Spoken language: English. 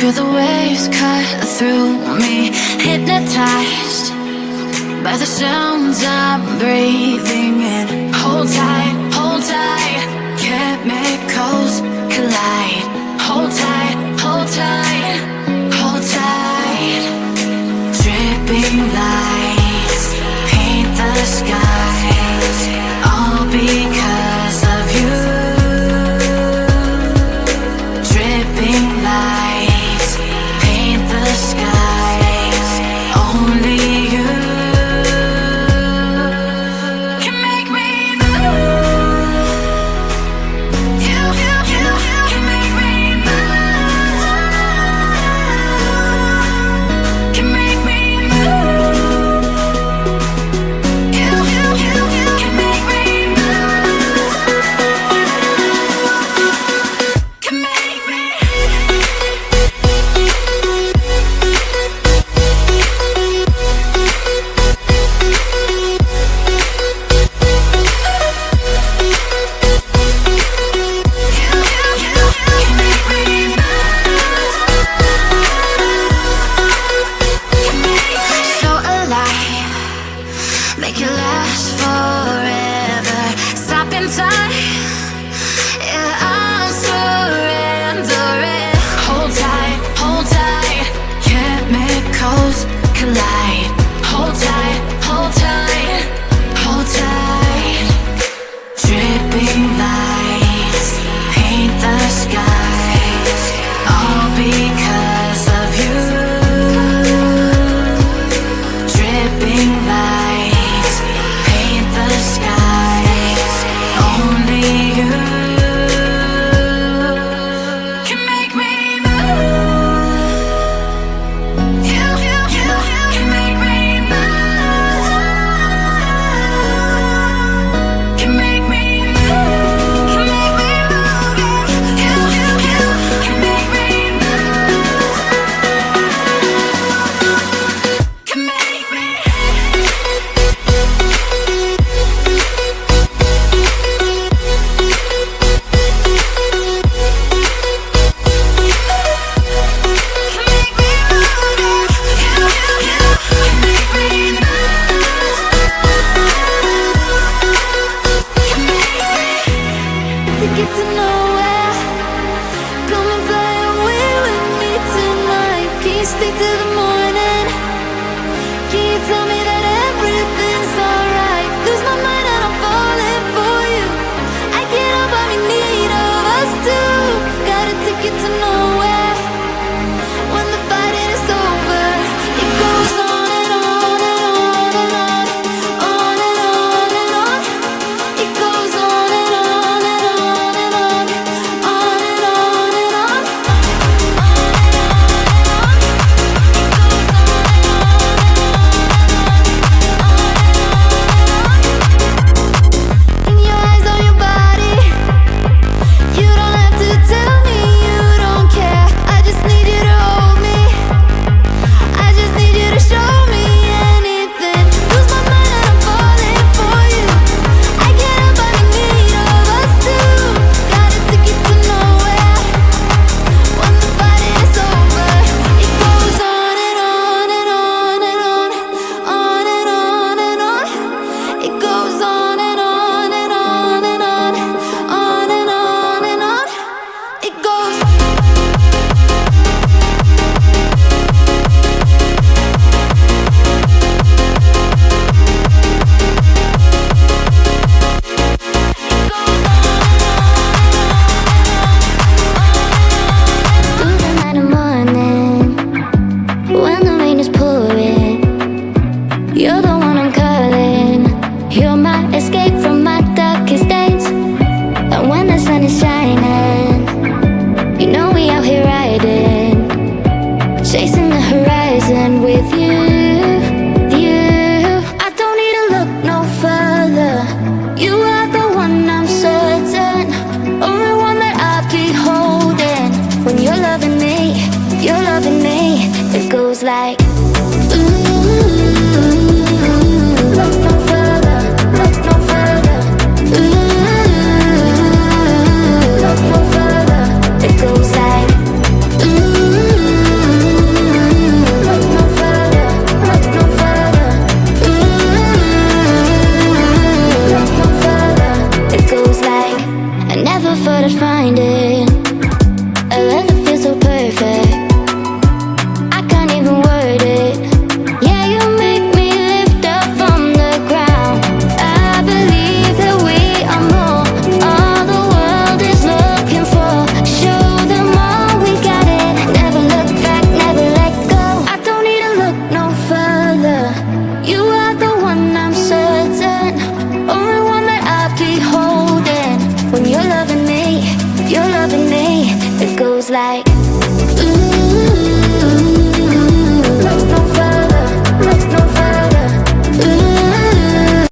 Feel the waves cut through me, hypnotized by the sounds I'm breathing in. Hold tight, hold tight, chemicals collide. Hold tight, hold tight, hold tight. Dripping lights paint the skies, all because of you. Dripping lights paint the skies, only you can make me move. You can make me move. Can make me move. You can make me move. Can make me. So alive, make it last forever. Stop in time,